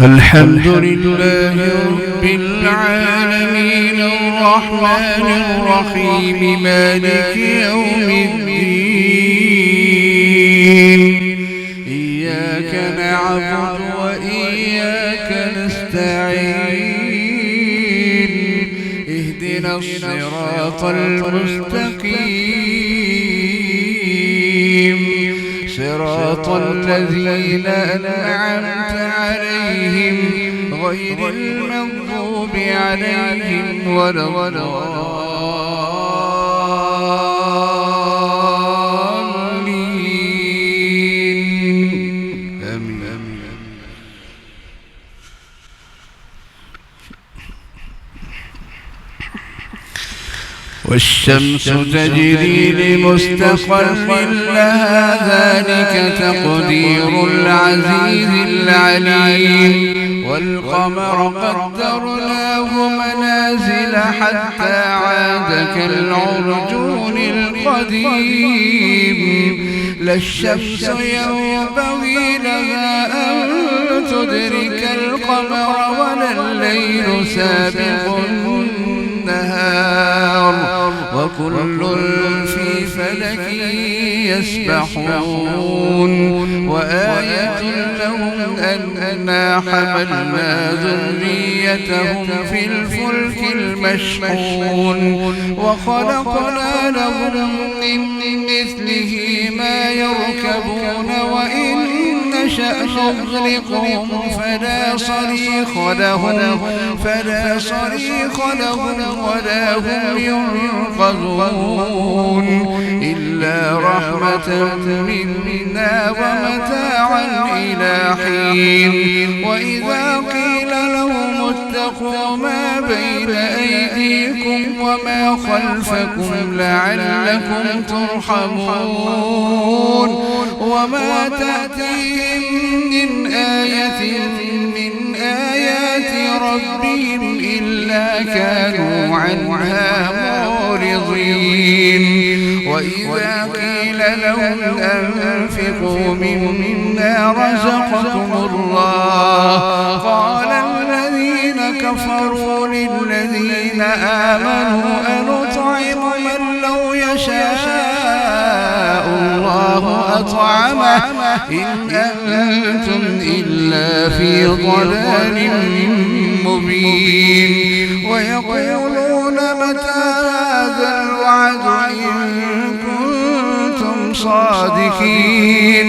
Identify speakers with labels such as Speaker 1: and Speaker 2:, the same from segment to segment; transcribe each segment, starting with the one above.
Speaker 1: الحمد لله رب العالمين الرحمن الرحيم مالك يوم الدين إياك نعبد وإياك نستعين اهدنا الصراط المستقيم صراط الذين أنعمت عليهم غير المغضوب عليهم ولا الضالين آمين. والشمس تجري لمستقر لها ذلك تقدير العزيز العليم والقمر قدرناه منازل حتى عاد كالعرجون القديم لا الشمس ينبغي لها أن تدرك القمر ولا الليل سابق النهار وكل في فلك يسبحون وآية لهم أننا حملنا ذريتهم في الفلك المشحون وخلقنا لهم من مثله ما يركبون وإن نشأ نغرقهم فلا صريخ لهم ولا هم ينقذون إلا رحمة منا ومتاعا إلى حين وإذا قيل لهم اتقوا ما بين أيديكم وما خلفكم لعلكم ترحمون وما تأتيهم من آية من آيات ربهم إلا كانوا عنها معرضين وإذا قيل لهم أنفقوا مما رزقكم الله قال الذين كفروا للذين آمنوا أنطعم من لو يشاء الله أطعمه إن أنتم إلا في ضلال مبين ويقولون متى هذا الوعد إن كنتم صادقين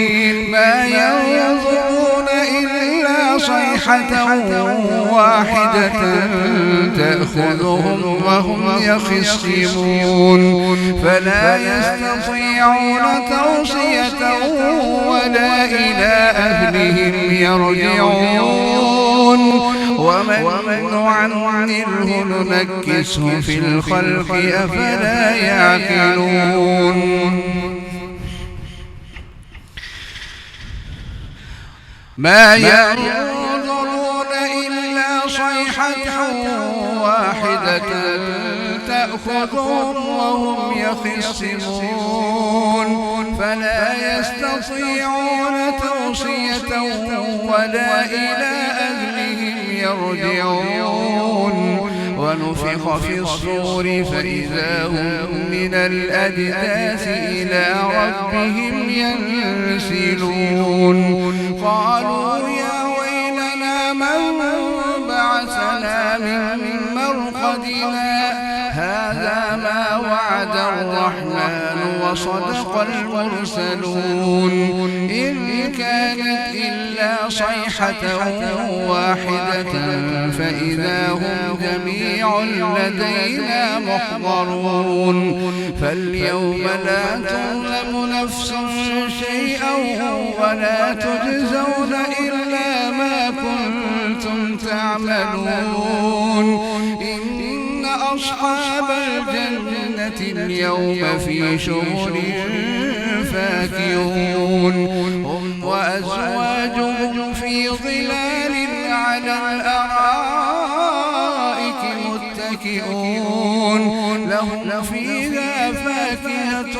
Speaker 1: ما ينظرون إلا صيحة واحدة تأخذهم وهم يخصمون فلا يستطيعون توصية ولا إلى أهلهم يرجعون ومن نعمره ننكسه في الخلق أفلا يعقلون ما ينظرون إلا صيحة واحدة تأخذهم وهم يخصمون فلا يستطيعون توصية ولا إلى أهلهم يرجعون ونفخ في الصور فإذا هم من الأجداث إلى ربهم ينسلون قالوا يا ويلنا من بعثنا من مرقدنا هذا ما وعد الرحمن وصدق المرسلون إن كانت إلا صيحة واحدة فإذا هم جميع لدينا محضرون فاليوم لا تظلم نفس شيئا ولا تجزون إلا ما كنتم تعملون إن أصحاب الجنة اليوم في شغل فاكهون هم وأزواجهم في ظلال على الأرائك متكئون لهم فيها فاكهة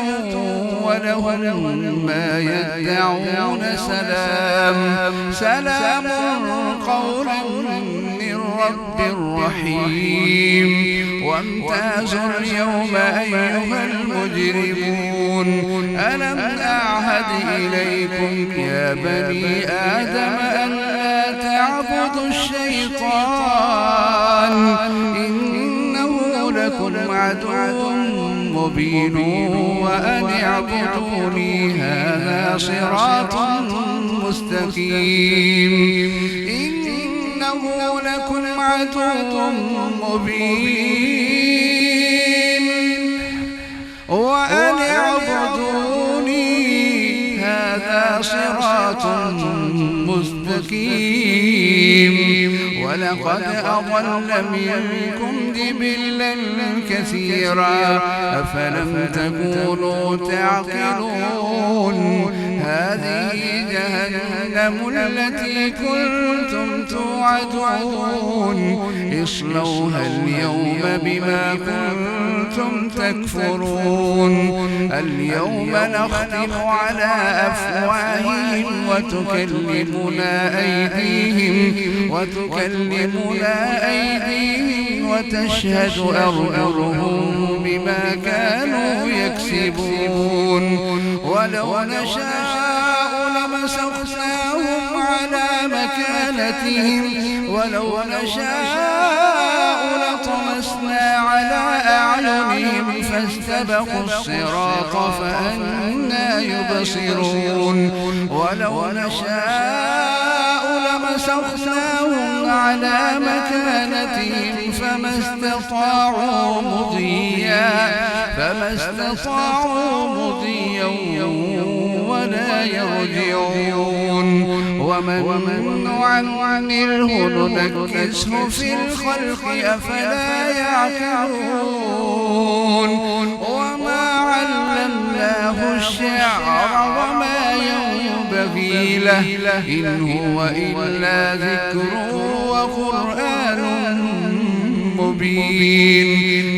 Speaker 1: ولهم ما يدعون سلام قولا من رب رحيم وامتازوا اليوم أيها المجرمون ألم أعهد إليكم يا بني آدم أن لا تعبدوا الشيطان إنه لكم عدو مبين وأن اعبدوني هذا صراط مستقيم إنه لكم عدو مبين وأن اعبدوني هذا صراط مستقيم ولقد أضل منكم جبلا كثيرا أفلم تكونوا تعقلون هذه جهنم التي كنتم توعدون اصلوها اليوم بما كنتم تكفرون اليوم نختم على أفواههم وتكلمنا أيديهم وتشهد أرجلهم بما كانوا يكسبون ولو نشاء لمسخناهم على مكانتهم ولو نشاء لطمسنا على أعينهم فاستبقوا الصراط فأنى يبصرون ولو نشاء لمسخناهم على مكانتهم فما استطاعوا مضيا ولا يرجعون ومن نعمره ننكسه في الخلق أفلا يعقلون وما علمناه الشعر وما ينبغي له إن هو إلا ذكر وقرآن مبين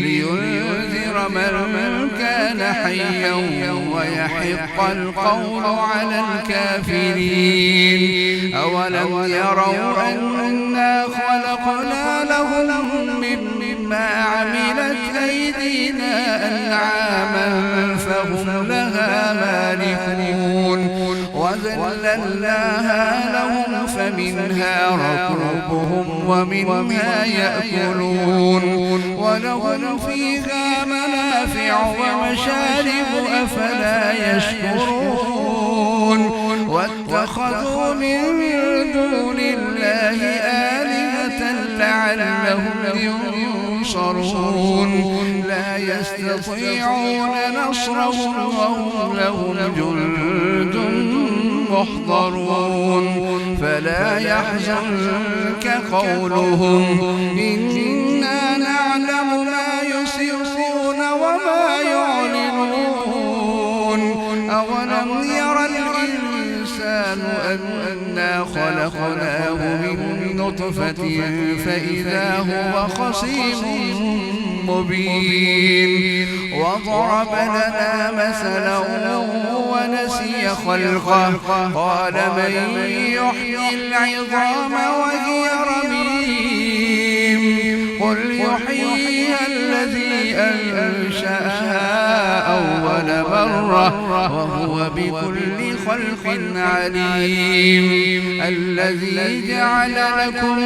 Speaker 1: لينذر من كان حيا ويحق القول على الكافرين أولم يروا أنا خلقنا لهم مما عملت أيدينا أنعاما فهم لها مالكون وذللناها لهم فمنها ركوبهم ومنها يأكلون ولهم فيها منافع ومشارب أفلا يشكرون واتخذوا من دون الله آلهة لعلهم ينصرون لا يستطيعون نصرهم وهم لهم جند محضرون فلا يحزنك قولهم إنا نعلم ما يسرون وما يعلنون أولم يرى الإنسان أنا خلقناه من نطفة فإذا هو خصيم مبين وضرب لنا مثلا ونسي خلقه قال من يحيي العظام وهي رميم قل يحييها الذي أنشأها أول مرة وهو بكل خلق عليم الذي جعل لكم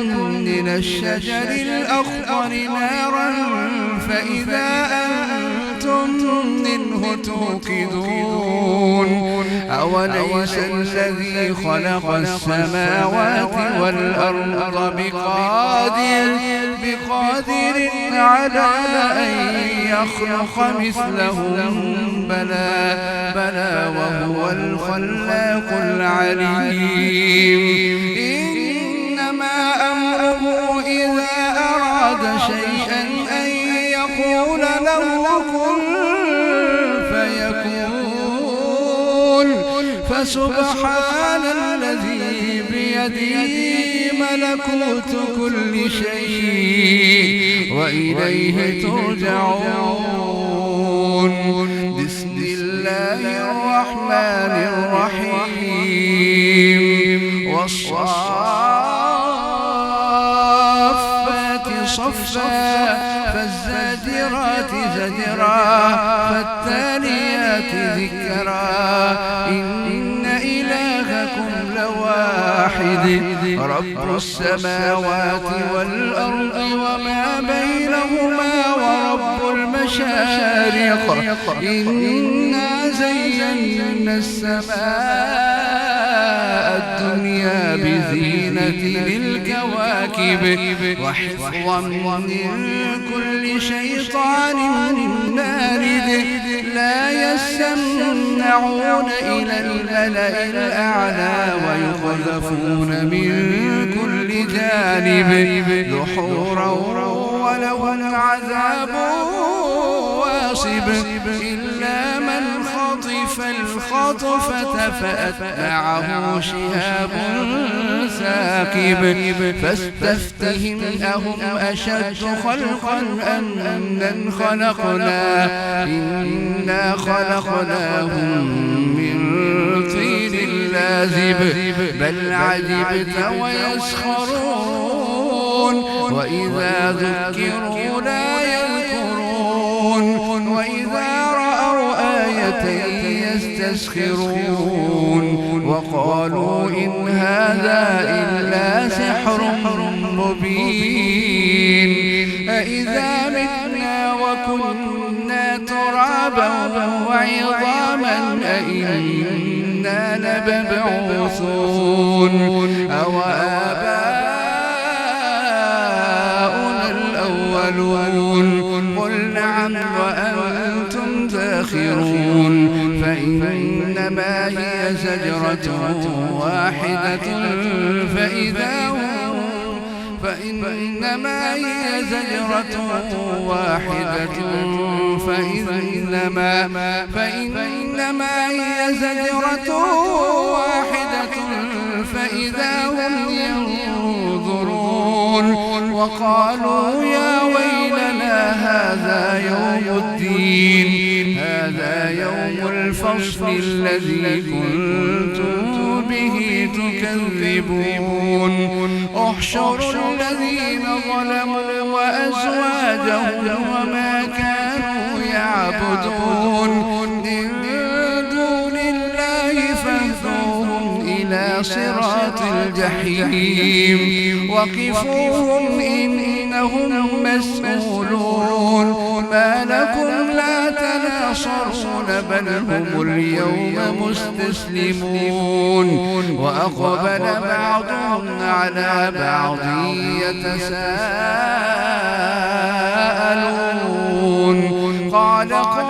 Speaker 1: من الشجر الأخضر نارا فإذا أنتم منه توقدون أوليس الذي خلق السماوات والأرض بقادر على أن يخلق مثلهم بلى وهو الخلاق العليم إنما أمره إذا أراد شيئا أن يقول له كن فيكون فسبحان الذي بيده ملكوت كل شيء وإليه ترجعون بسم الله الرحمن الرحيم والصافات صفا فالزاجرات زجرا فالتاليات ذكرا إن إلهكم لواحد رب السماوات والأرض وما بينهما ورب المشارق إنا زينا السماء الدنيا بزينة للكواكب وحفظا من كل شيطان مارد لا يسمعون إلى الملأ الأعلى ويقذفون من كل جانب دحورا ولهم عذاب واصب إلا من خطف الخطفة فأتبعه شهاب ثاقب فاستفتهم أهم أشد خلقا أم من خلقنا إنا خلقناهم من طين لازب بل عجبت ويسخرون وإذا ذكروا لا يذكرون وإذا رأوا آية يستسخرون وقالوا إن هذا إلا سحر مبين أإذا متنا وكنا ترابا وعظاما أإنا لمبعوثون أو آباؤنا الأولون قل نعم وأنتم داخرون فإنما هي زجرة واحدة فإذا هم ينظرون وقالوا يا ويلنا هذا يوم الدين هذا يوم الفصل الذي كنتم به تكذبون احشروا الذين ظلموا وأزواجهم وما كانوا يعبدون من دون الله فاهدوهم إلى صراط الجحيم وقفوهم إنهم مسؤولون ما لكم لا تناصرون بل هم اليوم مستسلمون وأقبل بعضهم على بعض يتساءلون قال قائل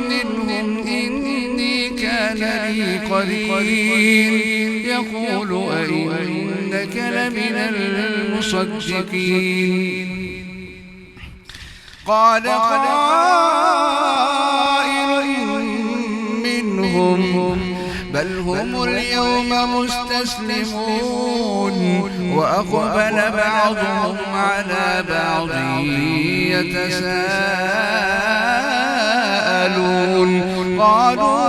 Speaker 1: منهم إني كان لي قرين يقول أئنك لمن المصدقين قال قائل منهم بل هم اليوم مستسلمون وأقبل بعضهم على بعض يتساءلون قالوا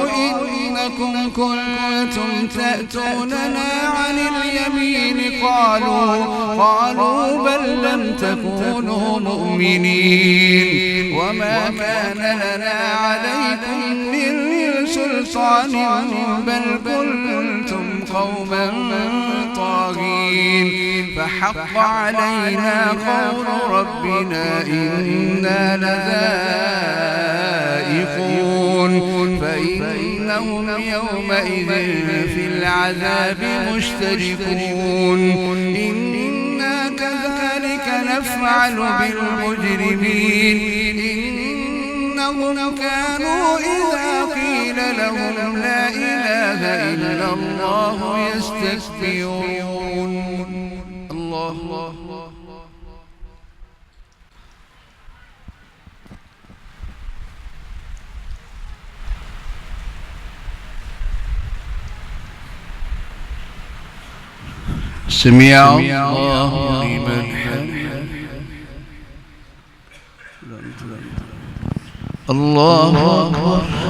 Speaker 1: إنكم كنتم تأتوننا عن اليمين قالوا بل لم تكونوا مؤمنين وما كان لنا عليكم من سلطان بل كنتم قوما طاغين فحق علينا قول ربنا إنا لذائقون فإنهم يومئذ في العذاب مشتركون إنا كذلك نفعل بالمجرمين إنهم كانوا إذا قيل لهم لا إله إلا الله يستكبرون الله سمع الله لمن حمده الله أكبر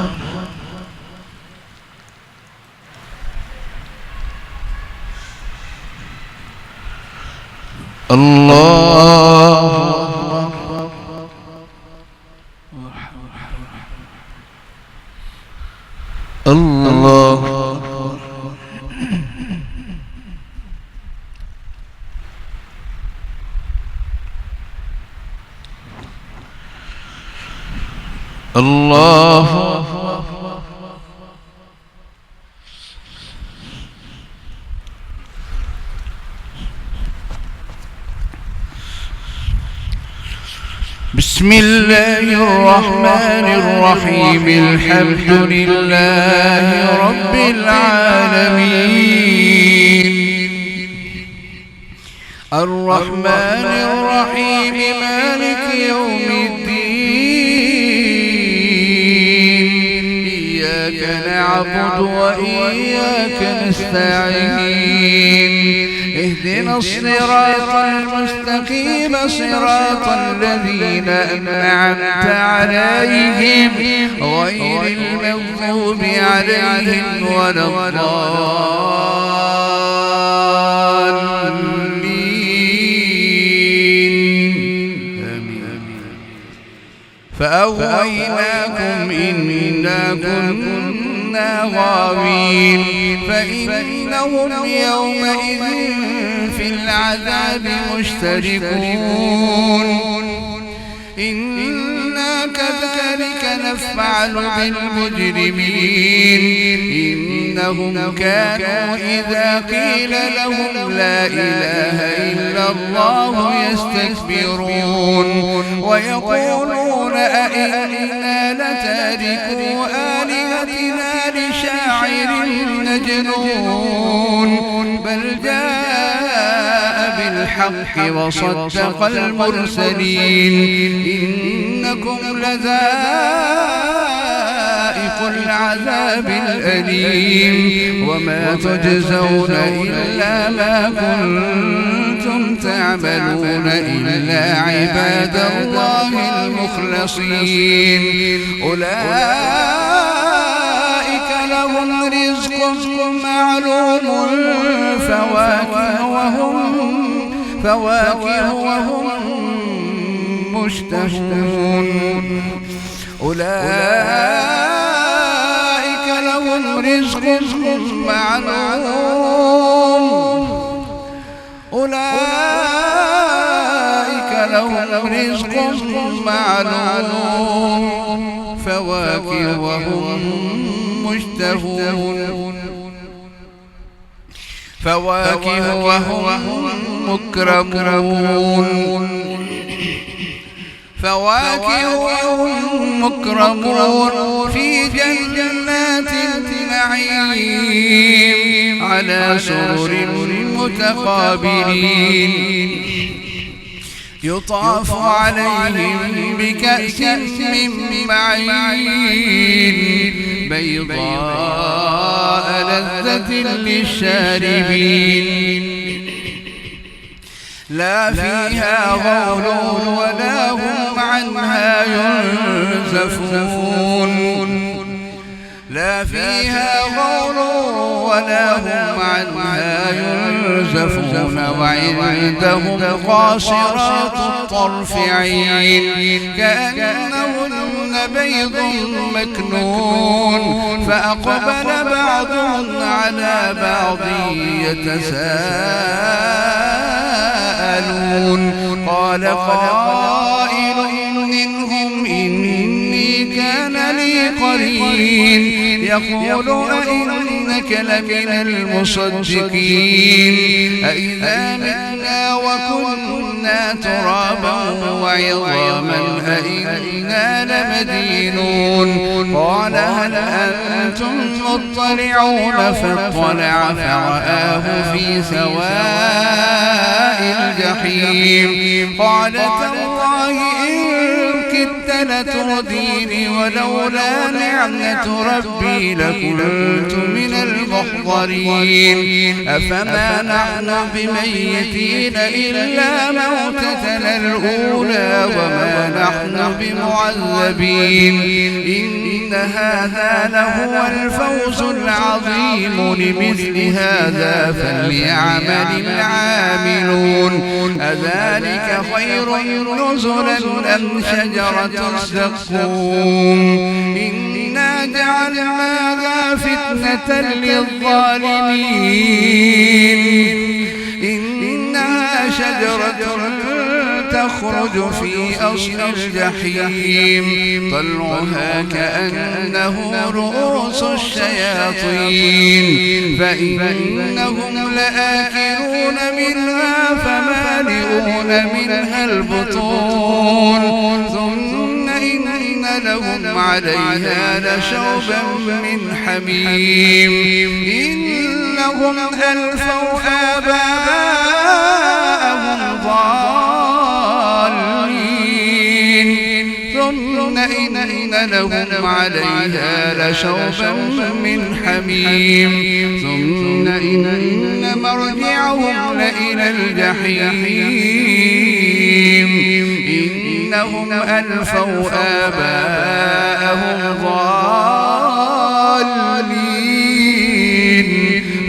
Speaker 1: بسم الله الرحمن الرحيم الحمد لله رب العالمين الرحمن الرحيم مالك يوم الدين إياك نعبد وإياك نستعين اهدنا الصراط المستقيم صراط الذين أنعمت عليهم غير المغضوب عليهم ولا الضالين آمين. فأغويناكم إنا كنا غاوين فإنهم يومئذ في العذاب مشتركون إنا كذلك نفعل بالمجرمين إنهم كانوا إذا قيل لهم لا إله إلا الله يستكبرون ويقولون أئنا لتاركو آلهتنا لشاعر مجنون بل جاء بالحق وصدق المرسلين إنكم لذائق العذاب الأليم وما تجزون إلا ما كنتم تعملون إلا عباد الله المخلصين أولئك لهم رزق معلوم فواكه وهم مشتهون أولئك لهم رزق معلوم فواكه وهم مشتهون فواكه وهم مكرمون في جنات النعيم على سرر متقابلين يطاف عليهم بكأس من معين بيضاء لذة للشاربين لا فيها غول ولا هم عنها ينزفون لا فيها غول ولا هم عنها ينزفون وعندهم قاصرات الطرف عين كأنهن بيض مكنون فأقبل بعضهم على بعض يتساءلون قال قائل منهم إني كان لي قرين يقول أئنك لمن المصدقين أئذا متنا وكنا ترابا وعظاما أئنا لمدينون قال هل أنتم مطلعون فاطلع فرآه في سواء الجحيم قال تالله إن كدت لترديني ولولا نعمة ربي لكنت من المحضرين أفما نحن بميتين إلا موتتنا الأولى وما نحن بمعذبين إن هذا لهو الفوز العظيم لمثل هذا فليعمل العاملون أذلك خير نزلا أم شجرة الزقوم إنا جعلناها فتنة للظالمين إنها شجرة تخرج في أصل الجحيم طلعها كأنه رؤوس الشياطين فإنهم لآكلون منها فمالئون فمالئون منها البطون ثم إن لهم عليها لشوبا من حميم إنهم ألفوا آباءهم ضالين ثم إن لهم عليها لشوبا من حميم ثم إن مرجعهم لإلى الجحيم إنهم ألفوا آباءهم ضالين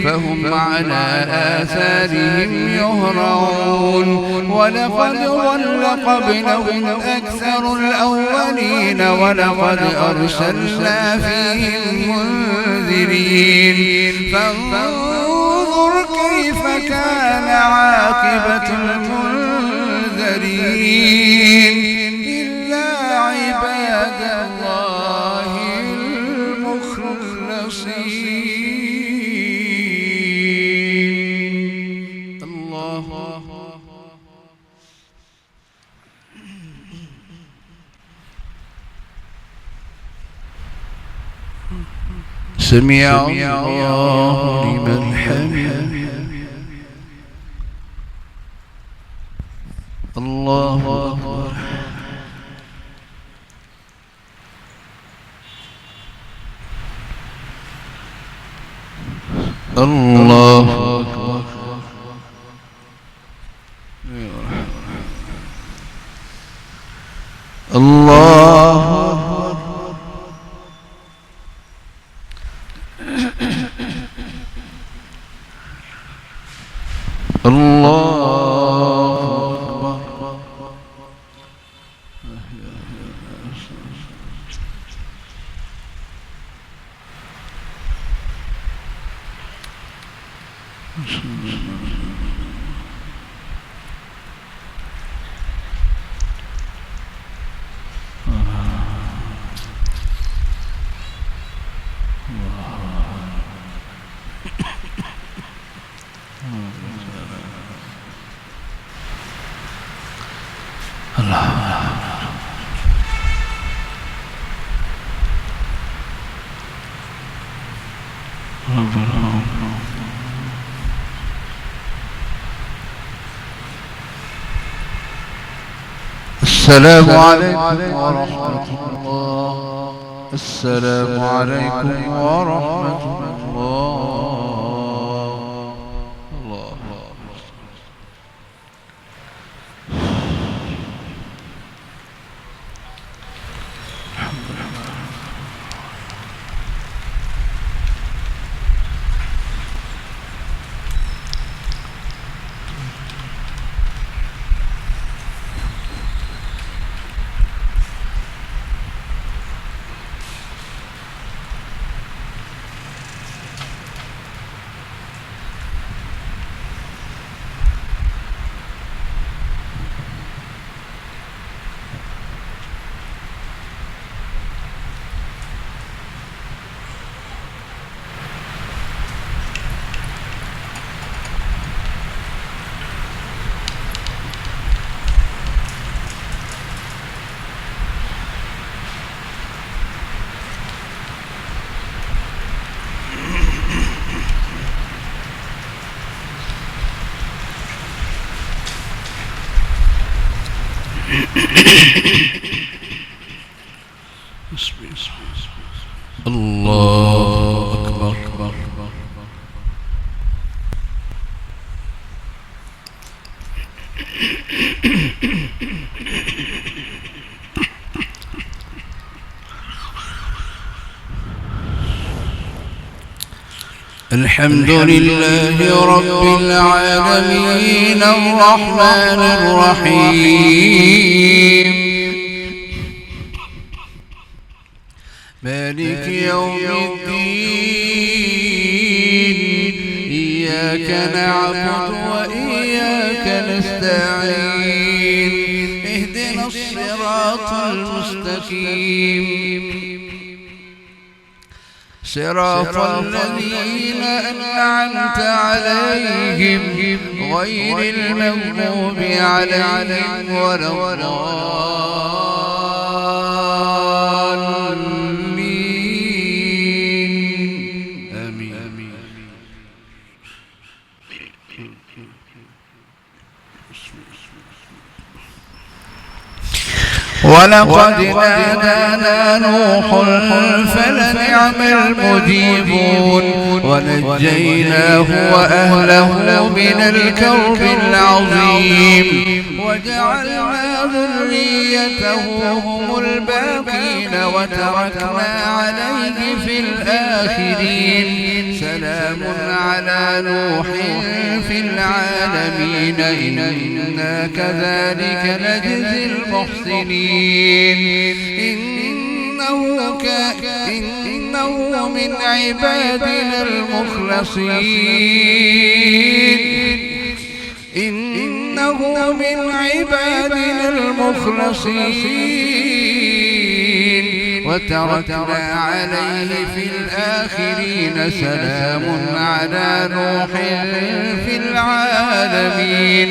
Speaker 1: فهم على آثارهم يهرعون ولقد ضل قبلهم أكثر الأولين ولقد أرسلنا فيهم منذرين فانظر كيف كان عاقبة المنذرين إلا عباد الله المخلصين. الله سمع الله لمن حمده. الله أكبر. الله أكبر. الله السلام عليكم ورحمة الله. السلام عليكم ورحمة الله. الله الله أكبر. الحمد لله رب العالمين الرحمن الرحيم مالك يوم الدين إياك نعبد وإياك نستعين اهدنا الصراط المستقيم صراط الذين أنعمت عليهم غير المغضوب عليهم ولا الضالين آمين. ولقد نادانا نوح فلنعم المجيبون ونجيناه وأهله من الكرب العظيم وجعلنا ذريته هم الباقين وتركنا عليه في الآخرين سلام على نوح في العالمين إنا كذلك نجزي المحسنين إنه من عبادنا المخلصين وتركنا عليه في الآخرين سلام على نوح في العالمين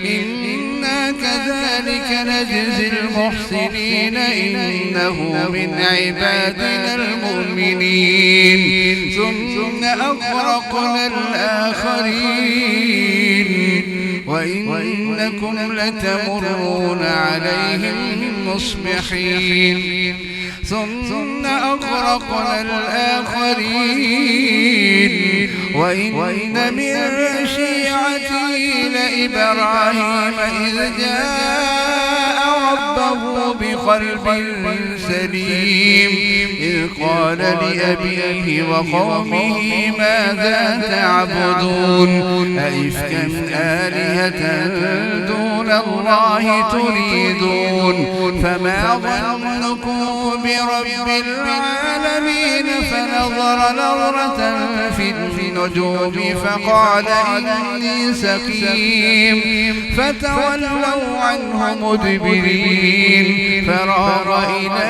Speaker 1: إنا كذلك نجزي المحسنين إنه من عبادنا المؤمنين ثم أغرقنا الآخرين وإنكم لتمرون عليهم مصبحين ثم أغرقنا الآخرين وإن من شيعته لإبراهيم إذ جاء ربه بقلب سليم إذ قال لأبيه وقومه ماذا تعبدون أئفكا آلهة دون الله تريدون فما ظنكم برب العالمين فنظر نظرة في النجوم فقال إني سقيم فتولوا عنه مدبرين فراغ إلى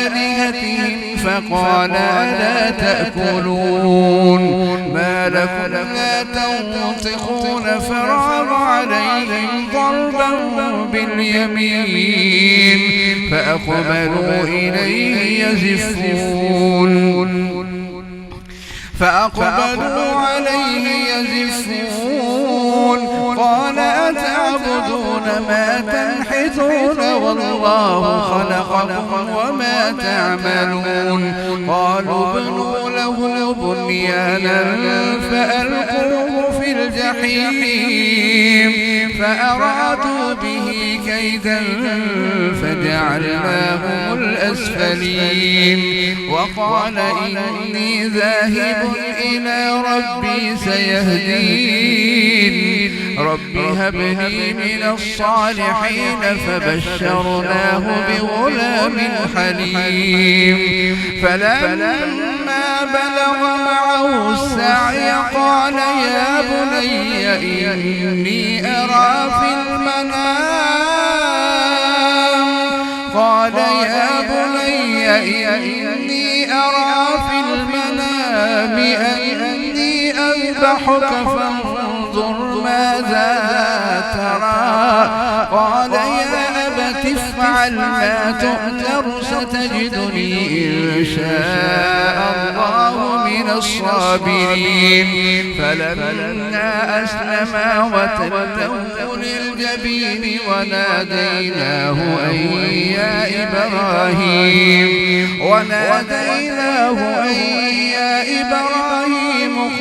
Speaker 1: آلهتهم فقال ألا تأكلون ما لكم لا تنطقون فراغ عليهم ضربا باليمين فأقبلوا إليه يزفون قال أتعبدون ما تنحتون والله خلقكم وما تعملون قالوا بنوا له بنيانا فألقوه في الجحيم فأرادوا به كيدا فجعلناهم الأسفلين وقال إني ذاهب إلى ربي سيهدين رب هب لي من الصالحين فبشرناه بغلام حليم فلما بلغ معه السعي قال يا بني إني أرى في المنام أني أذبحك فانظر ماذا ترى قال يا أبت افعل ما تؤمر ستجدني إن شاء الله من الصابرين فلما أسلما وتله للجبين وناديناه أن يا إبراهيم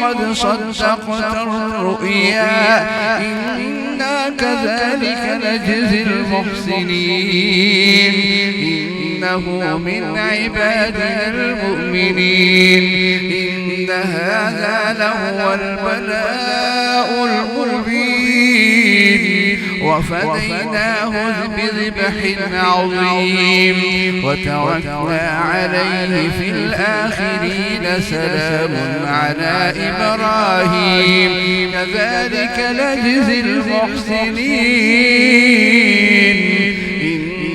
Speaker 1: قد صدقت الرؤيا إنا كذلك نجزي المحسنين إنه من عبادنا المؤمنين إن هذا لهو البلاء المبين وفديناه بذبح عظيم وتركنا عليه في الآخرين سلام على إبراهيم كذلك نجزي المحسنين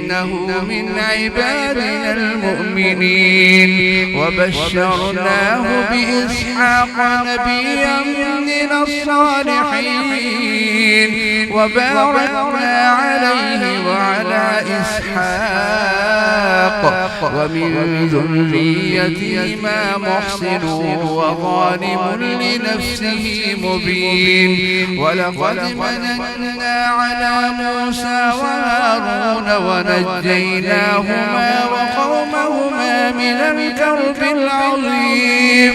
Speaker 1: إنه من عبادنا المؤمنين وبشرناه بإسحاق نبيا من الصالحين وباركنا عليه وعلى إسحاق ومن ذريتهما محسن وظالم لنفسه مبين ولقد مننا على موسى وهارون ونجيناهما وقومهما من الكرب العظيم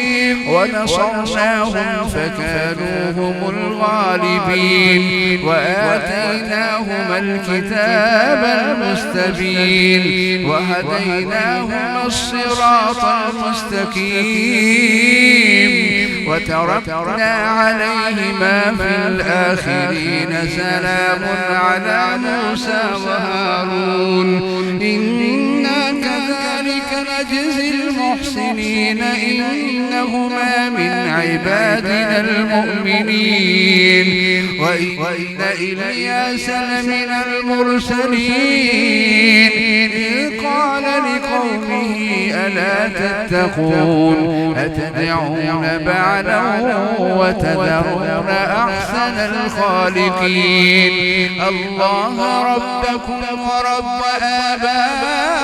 Speaker 1: ونصرناهم فكانوا هم الغالبين وآتيناهما الكتاب المستبين وهديناهما الصراط المستقيم وتركنا عليهما في الآخرين سلام على موسى وهارون إنا كذلك نجزي المحسنين إنهما من عبادنا المؤمنين وإن إلياس لمن المرسلين إذ قال لقومه ألا تتقون أتدعون بعلا وتذرون أحسن الخالقين الله ربكم ورب آبائكم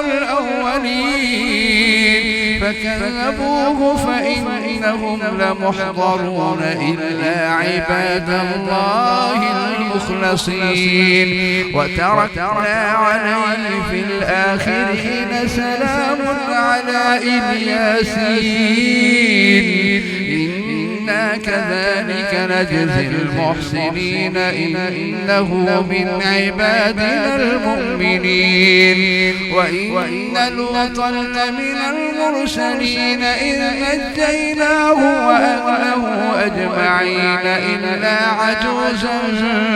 Speaker 1: الأولين فكذبوه فإنهم لمحضرون إلا عباد الله المخلصين وتركنا عليه في الآخرين سلام على الياسين إنا كذلك نجزي المحسنين إنه من عبادنا المؤمنين وإن لوطا لمن المرسلين إذ نجيناه وأهله أجمعين إلا عجوزا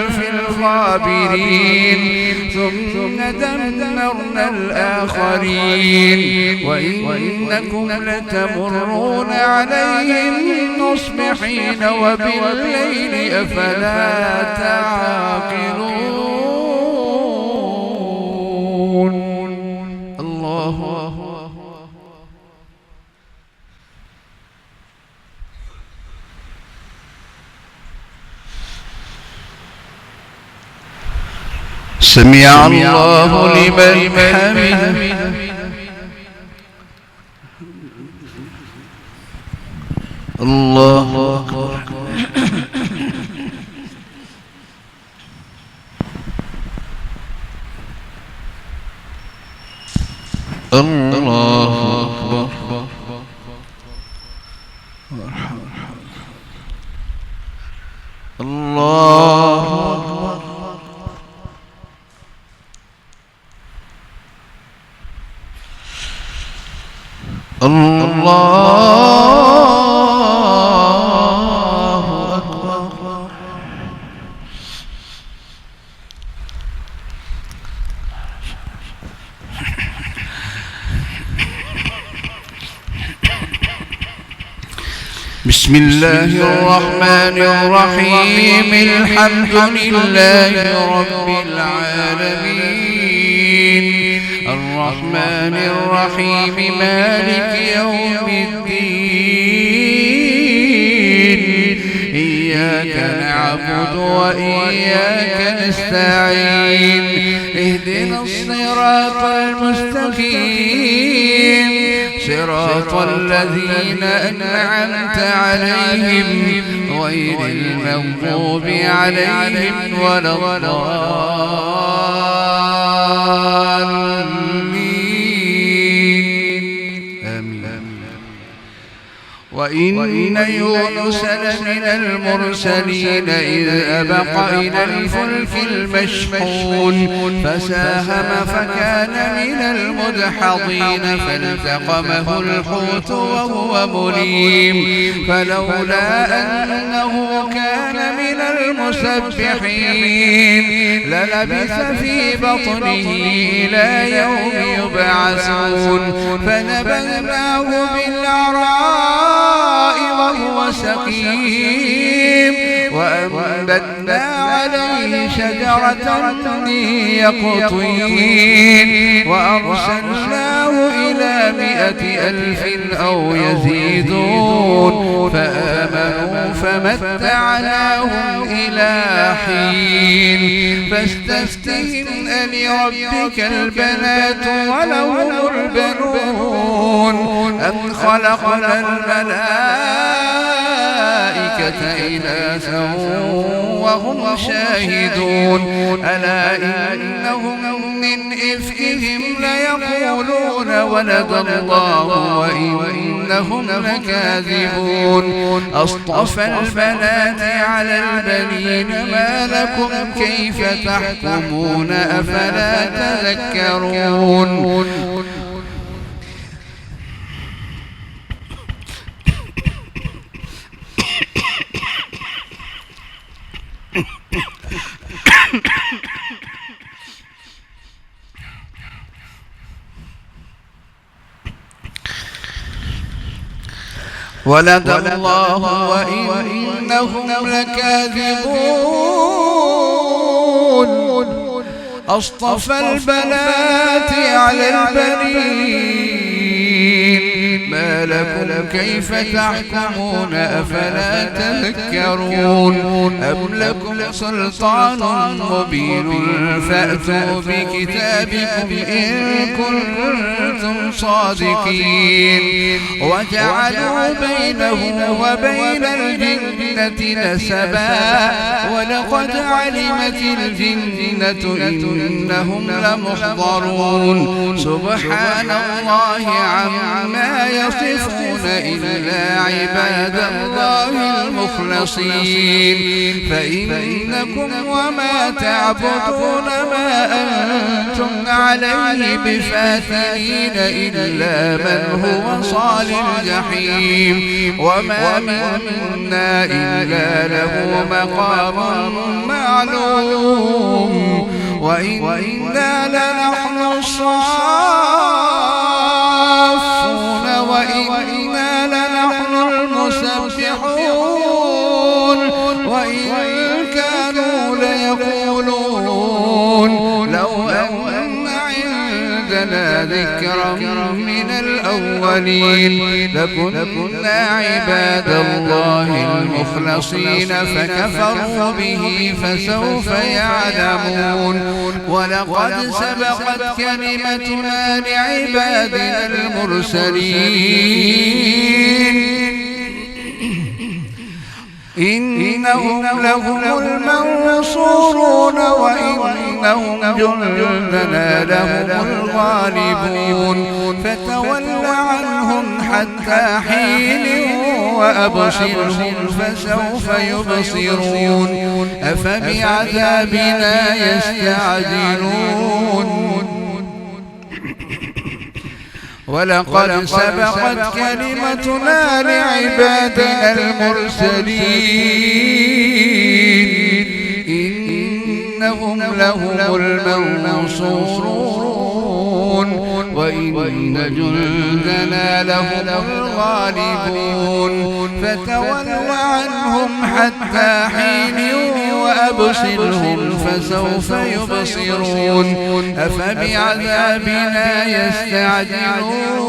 Speaker 1: في الغابرين ثم دمرنا الآخرين وإنكم لتمرون عليهم مصبحين وبالليل أفلا تعقلون الله سمع الله لمن حمده الله أكبر الله أكبر الله بسم الله الرحمن الرحيم الحمد لله رب العالمين الرحمن الرحيم مالك يوم الدين إياك نعبد وإياك نستعين اهدنا الصراط المستقيم صراط الذين أنعمت عليهم غير المغضوب عليهم ولا الضالين آمين وإن يونس لمن المرسلين إذ أبق إلى الفلك المشحون فساهم فكان من المدحضين فالتقمه الحوت وهو مليم فلولا أنه كان من المسبحين للبث في بطنه إلى يوم يبعثون فنبذناه بالعراء وهو سقيم وأنبتنا عليه شجرة من يقطين وأرسلناه إلى 100,000 أو يزيدون فآمنوا فمتعناهم إلى حين فاستفتهم ألربك البنات ولهم البنون أم خلقنا الملائكة إناثا وهم شاهدون ألا إنهم من إفكهم ليقولون ولد الله وإنهم لكاذبون أصطفى البنات على البنين ما لكم كيف تحكمون أفلا تذكرون ولد الله وإنهم لكاذبون أصطفى البنات على البنين ما لكم كيف تحكمون أفلا تذكرون أم لكم سلطان مبين فأتوا بكتابكم إن كنتم صادقين وجعلوا بينه وبين الجنة نسبا ولقد علمت الجنة إنهم لمحضرون سبحان الله عما يصفون إلا عباد الله المخلصين فإنكم وما تعبدون ما أنتم عليه بفاتنين إلا من هو صال الجحيم وما منا إلا له مقام معلوم وإنا لنحن الصافون وإنا لنحن المسبحون وإن كانوا ليقولون لو أن عندنا ذكرا من الأولين لكنا عباد الله المخلصين فكفروا به فسوف يعلمون ولقد سبقت كلمتنا لعبادنا المرسلين إنهم لهم المنصورون وإنهم جندنا لهم الغالبون فتول عنهم حتى حين وأبصرهم فسوف يبصرون أفبعذابنا يستعجلون ولقد سبقت كلمتنا لعبادنا المرسلين إنهم لهم المنصورون وإن جندنا لهم الغالبون فتول عنهم حتى حين وأبصرهم فسوف يبصرون أفبعذابنا يستعجلون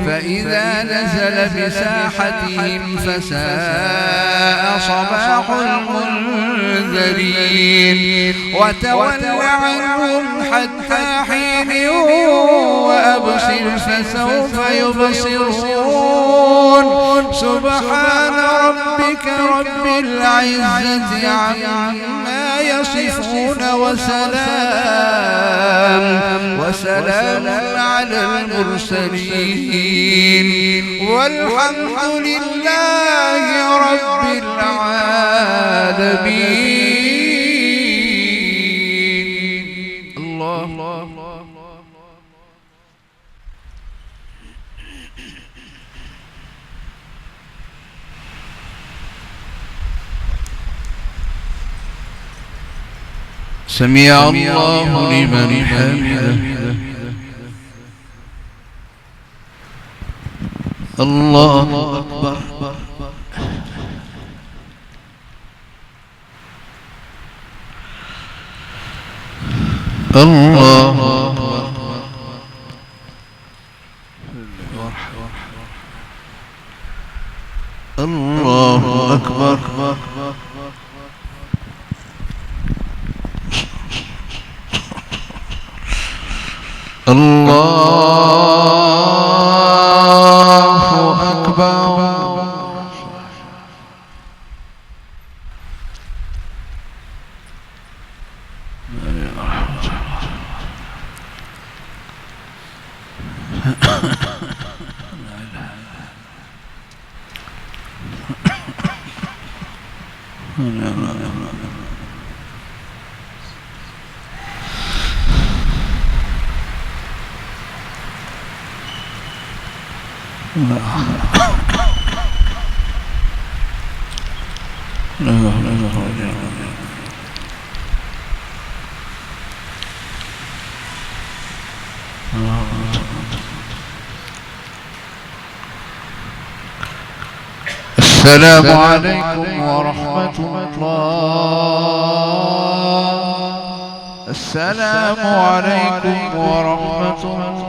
Speaker 1: فإذا نزل بساحتهم فساء صباح المنذرين وتول عنهم حتى حين وأبصر فسوف يبصرون سبحان ربك رب العزة عما يصفون وسلام على المرسلين والحمد لله رب العالمين. الله سمع الله لمن حمده. الله أكبر. الله الله أكبر. الله أكبر. السلام عليكم ورحمة الله. السلام عليكم ورحمة الله.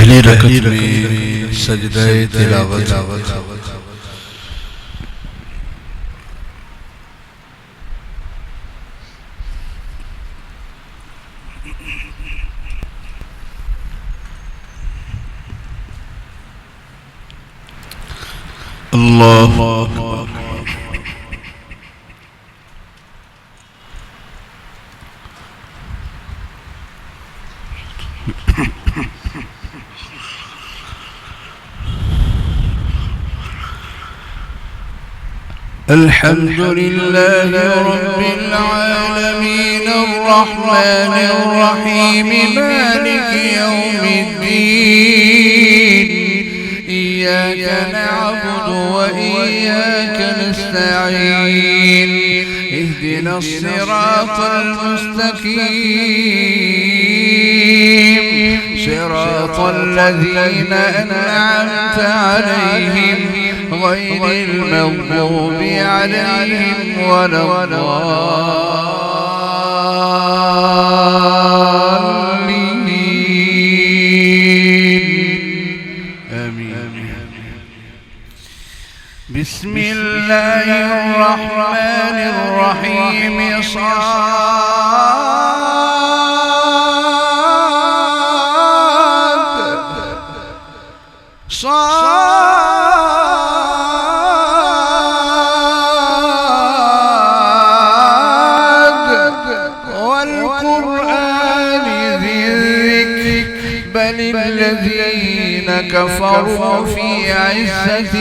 Speaker 1: पहली रकत में सजदाए तिलावत। अल्लाह अल्हम्दुलिल्लाह रब्बिल आलमीन अर्रहमानिर रहीम मालिकि यौमिद्दीन इय्याका नअबुदु व इय्याका नस्तईन इहदिनस सिरातल मुस्तकीम सिरातल लज़ीना अन'अमता अलैहिम غير المغضوب عليهم ولا الضالين آمين بسم الله الرحمن الرحيم الذين كفروا في عزة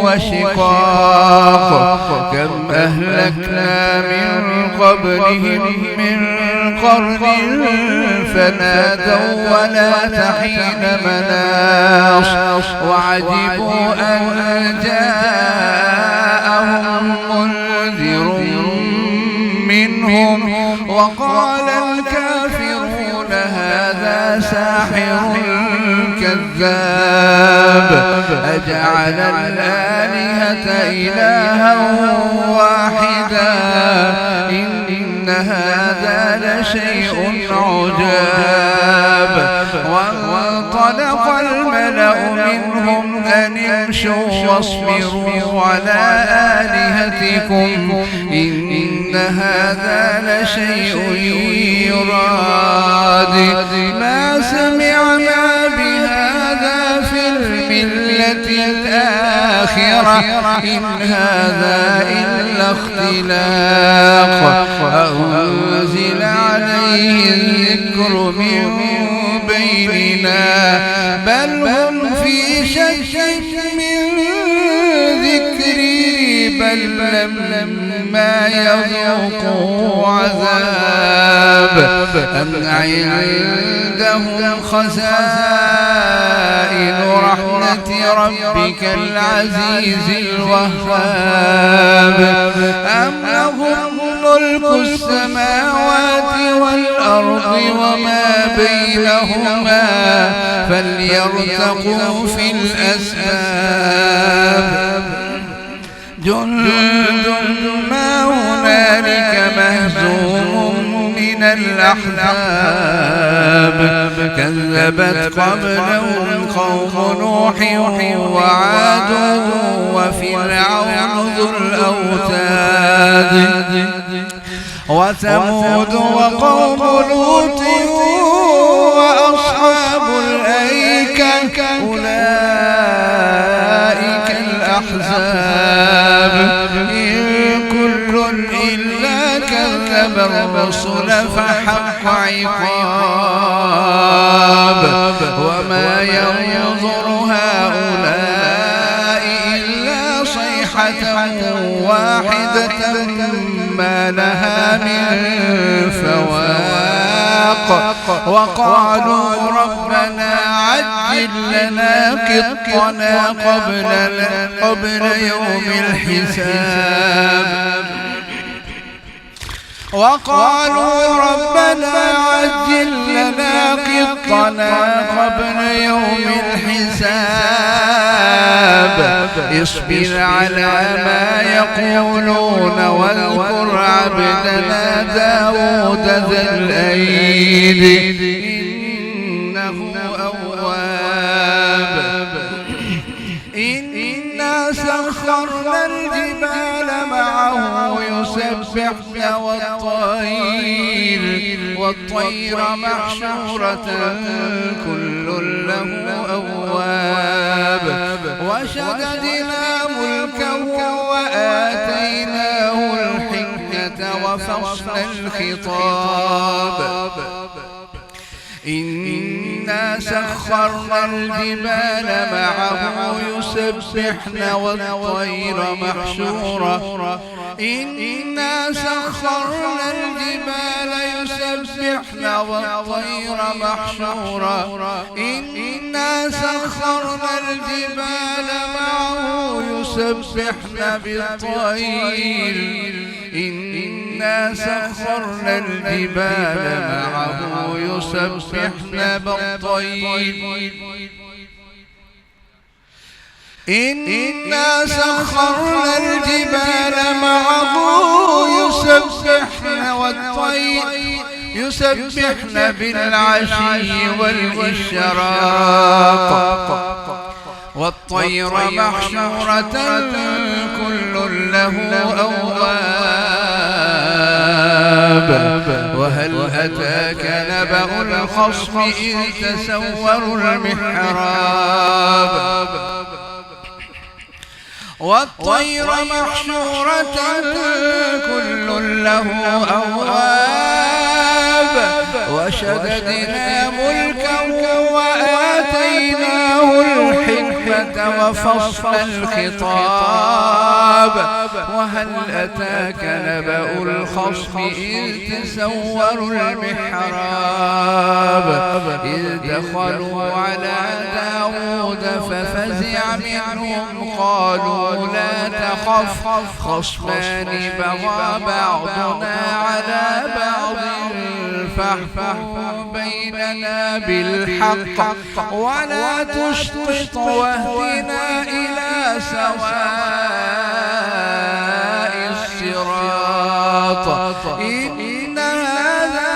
Speaker 1: وشقاق كم أهلكنا من قبلهم من قرن فنادوا ولا حين مناص وعجبوا أن جاءهم منذر منهم وقال الكافرون هذا ساحر كذاب أجعل الآلهة إلها واحدا إن هذا لشيء عجاب وانطلق الملأ منهم أن امشوا واصبروا على آلهتكم إن هذا لشيء يراد ما سمعنا بهذا في الملة الآخرة إن هذا إلا اختلاق أنزل عليه الذكر من بيننا بل هم في شك من ذكري بل لما يذوقوا عذاب أم عندهم خزائن رحمة ربك العزيز الوهاب أم لهم ملك السماوات والأرض وما بينهما فليرتقوا في الأسباب جند ما هنالك مهزوم من الأحزاب كذبت قبلهم قوم نوح وعاد وفرعون ذو الأوتاد وثمود وقوم لوط وأصحاب الأيكة أولئك الأحزاب إن كل إلا كذب الرسل فحق عقاب وما ينظر هؤلاء إلا صيحة واحدة ما لها من فواق وقالوا ربنا عجل لنا قطنا قبل يوم الحساب وقالوا ربنا عجل لنا قطنا قبل يوم الحساب اصبر على ما يقولون واذكر عبدنا داود ذا الأيد إنه أواب يسبحن والطير محشورة كل له أواب وشددنا ملكه وآتيناه الحكمة وفصل الخطاب إنا سخرنا الجبال معه يسبحن والطير محشورة إنا سخرنا الجبال يسبحن والطير محشورة إنا سخرنا الجبال معه يسبحن بالطير إنا سخرنا الجبال معه يسبحن بالطير إنا سخرنا الجبال معه يسبحن والطير يسبحن بالعشي والإشراق والطير محشورة كل له أواب وهل أتاك نبأ الخصم إذ تسوروا المحراب والطير محشورة كل له أواب وشددنا ملكه وآتيناه الحكمة وفصل الخطاب وهل أتاك نبأ الخصم إذ تسوروا المحراب إذ دخلوا على داود ففزع منهم قالوا لا تخف خصمان بغى بعضنا على بعض فاحكم بيننا بالحق ولا تشطط واهدنا إلى سواء الصراط إن هذا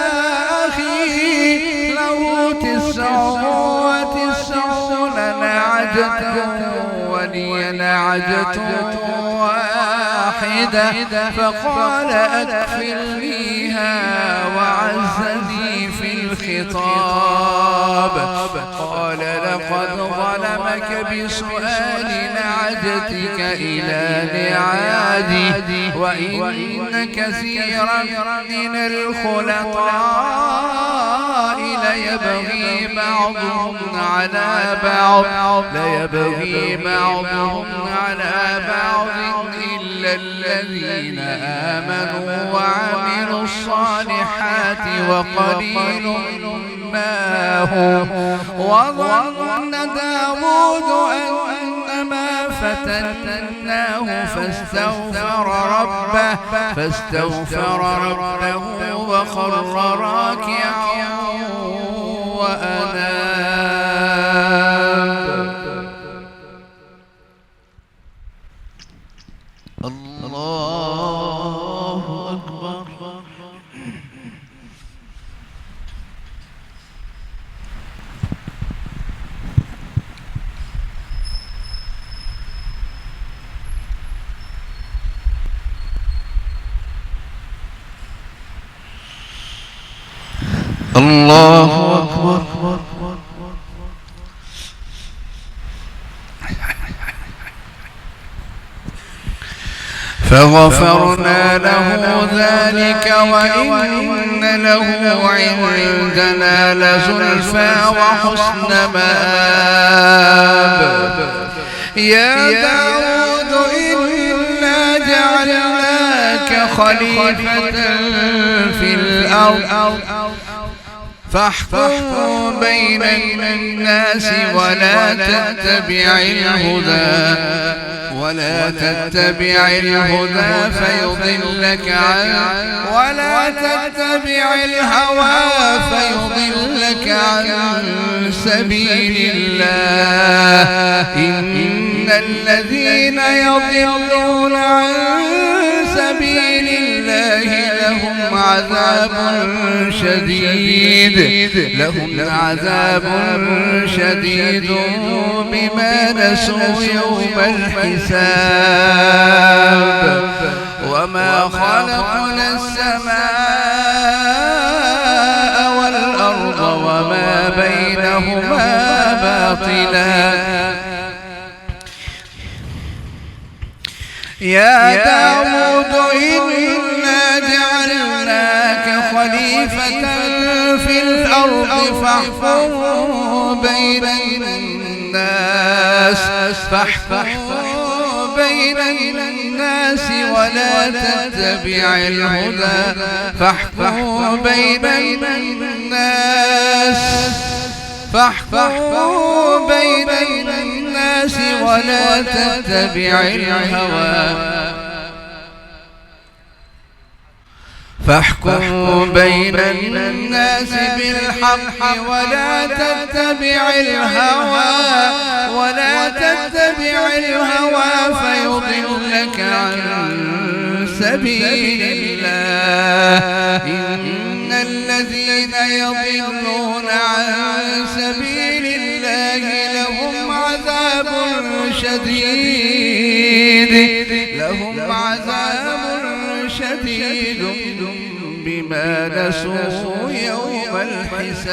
Speaker 1: أخي له 99 نعجة ولي نعجة واحدة فقال أكفلنيها وعزني في الخطاب قال لقد ظلمك بسؤال نعجتك إلى نعاجي وإن كثيرا من الخلطاء ليبغي بعضهم على بعض إلا الذين آمنوا وعملوا الصالحات وقليل ما هم وظن داود أنما فتناه فاستغفر ربه وخر راكعا وأناب الله أكبر الله أكبر فغفرنا له ذلك وإن له عندنا لزلفى وحسن مآب يا داود إنا جعلناك خليفة في الأرض فاحكم بين الناس ولا تتبع الهدى فيضلك الهوى فيضلك عن سبيل الله إن الذين يضلون عن سبيل الله لهم عذاب شديد بما نسوا يوم الحساب وما خلقنا السماء والأرض وما بينهما باطلا يا داود إنا جعلناك خليفة في الأرض فاحكم بين الناس ولا تتبع الهدى فاحكم بين الناس ولا تتبع الهوى فاحكم بين الناس بالحق ولا تتبع الهوى فيضلك عن سبيل الله إن الذين يضلون عن سبيل الله لهم عذاب شديد بما نسوا يوم الحساب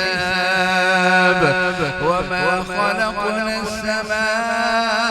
Speaker 1: وما خلقنا السماء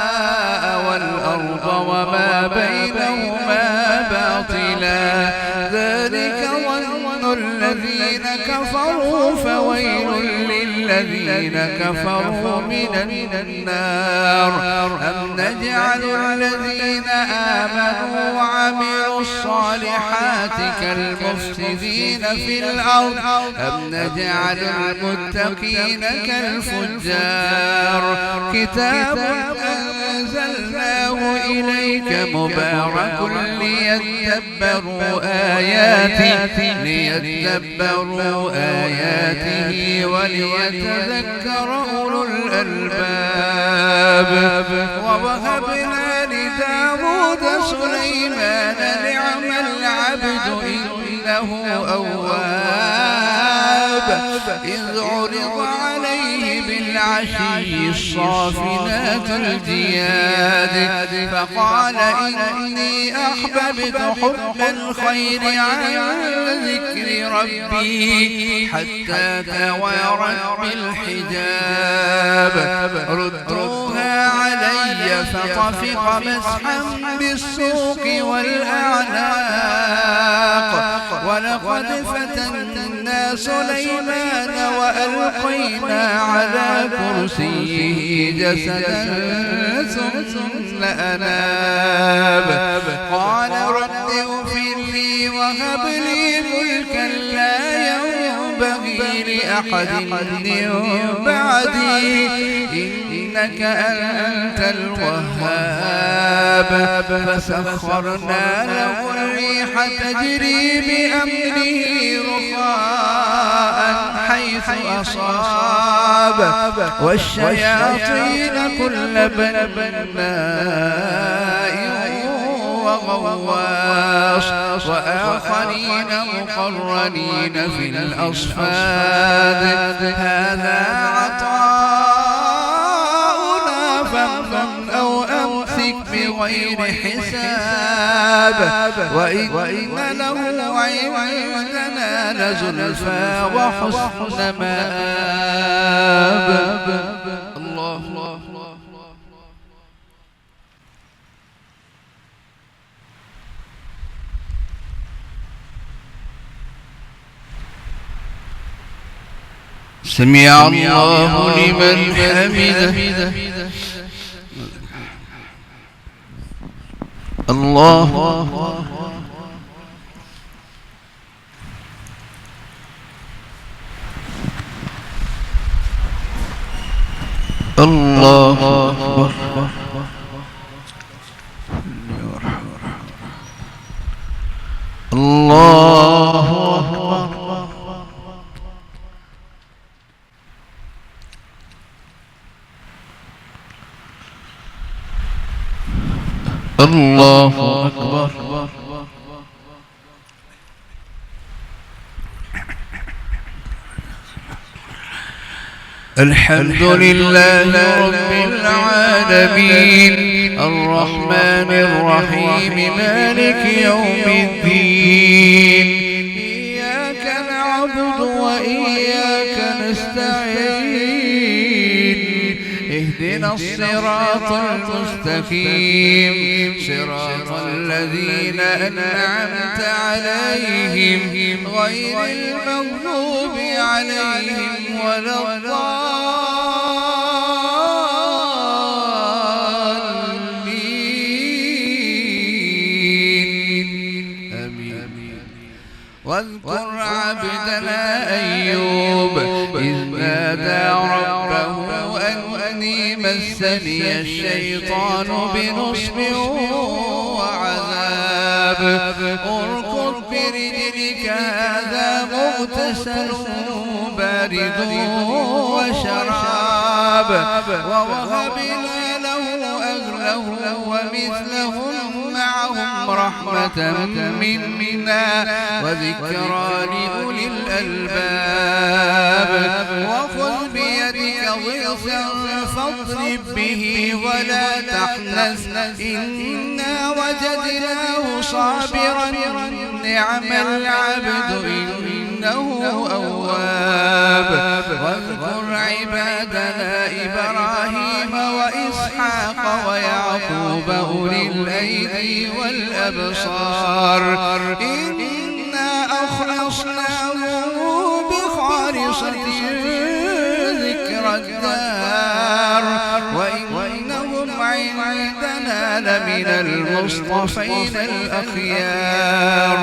Speaker 1: والأرض وما بينهما باطلا ذلك ظن الذين كفروا فويل للذين كفروا من النار أم نجعل الذين آمنوا وعملوا الصالحات كالمفسدين في الأرض أم نجعل المتقين كالفجار كتاب أنزلناه إليك مبارك ليدبروا آياته وليتذكر أولو الألباب ووهبنا لداود سليمان نعم العبد إنه أواب إذ عرض عليه بالعشي الصافنات الجياد فقال إني أحببت حب الخير عن ذكر ربي حتى توارت بالحجاب ردوها علي فطفق مسحا بالسوق والأعناق ولقد فتنا سليمان وألقينا على كرسيه جسدا ثم أناب قال رب اغفر لي وهب لي ملكا لا ينبغي لأحد من بعدي إنك أنت الوهاب فسخرنا له الريح تجري بأمره رخاء حيث أصاب والشياطين كل بناء وغواص وآخرين مقرنين في الأصفاد هذا عطاؤنا فامنن أو أمسك بغير حساب وإن له عندنا لزلفى وحسن مآب الله سمع الله لمن حمده الله الله أكبر الله أكبر الله أكبر الحمد لله رب العالمين
Speaker 2: الرحمن الرحيم مالك يوم الدين إياك نعبد وإياك نستعين اهدنا الصراط المستقيم صراط الذين أنعمت عليهم غير المغضوب عليهم ولا الضالين آمين. واذكر عبدنا أيوب إذ نادى ربه أني مسني الشيطان بنصب وعذاب اركض برجلك هذا مغتسل بارد وشراب ووهبنا له أهله ومثلهم معهم رحمة منا وذكرى لأولي الألباب وخذ بيدك ضغثا فاضرب به ولا تحنث إنا وجدناه صابرا نعم العبد إنه أواب واذكر عبادنا إبراهيم وإسحاق ويعقوب أولي الأيدي والأبصار إنا أخلصناهم بخالصة ذكر الدار وإنهم عندنا لمن المصطفين الأخيار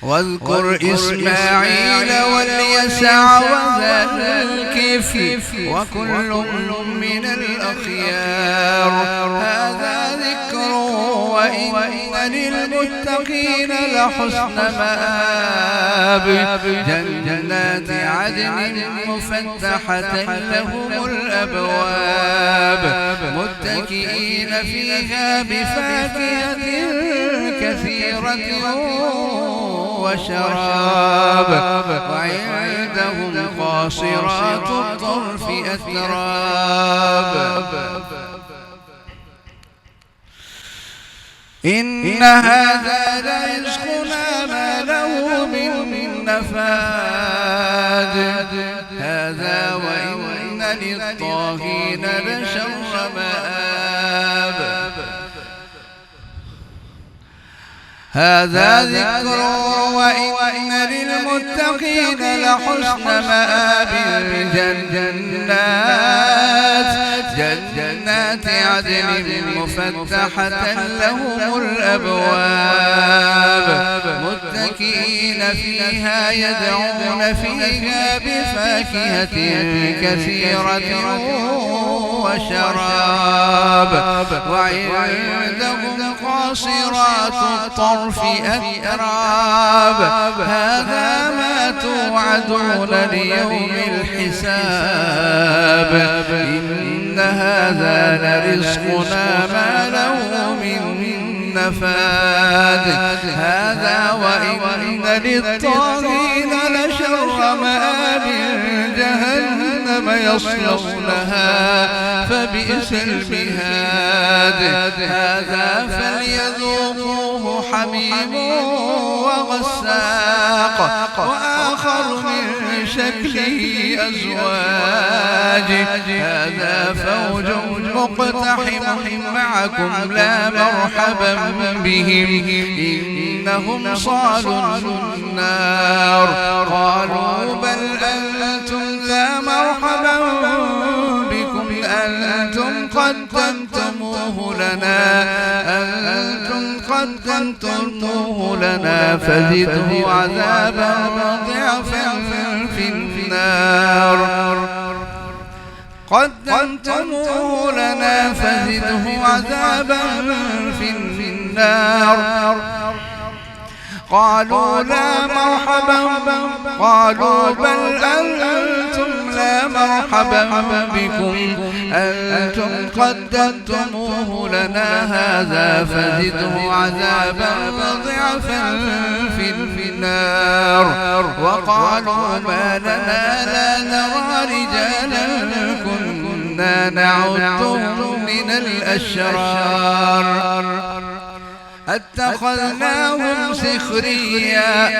Speaker 2: واذكر إسماعيل واليسع وذا الكفل وكل من الأخيار هذا ذكر وإن للمتقين لحسن مآب جنات عدن مفتحة لهم الأبواب متكئين فيها بفاكهة كثيرة وشراب وعندهم قاصرات الطرف أتراب إن هذا لرزقنا ما له من نفاد هذا وإن للطاغين لشر مآب هذا ذكر وإن للمتقين لحسن مآب جنات عدن مفتحة لهم الأبواب متكئين فيها يدعون فيها بفاكهة كثيرة وشراب وعندهم قاصرات الطرف أتراب هذا ما توعدون ليوم الحساب إن هذا لرزقنا ما له من نفاد هذا وإن للطاغين لشر مآب جهنم يصلونها فبئس المهاد هذا فليذوقوه حميم وغساق وآخر من شكله أزواج هذا فوج مقتحم معكم لا مرحبا بهم إنهم صالوا النار قالوا بل أنتم لا مرحبا بكم أنتم قدمتموه لنا فزده عذابا ضعفا في النار قدمتموه لنا فزده عذابا في النار قالوا لا مرحبا قالوا بل أنتم لا مرحبا بكم أنتم قدمتموه لنا هذا فزده عذابا ضعفا في النار وقالوا ما لنا لا نرى رجالا كنا كنا نعدهم من الأشرار اتخذناهم سخريا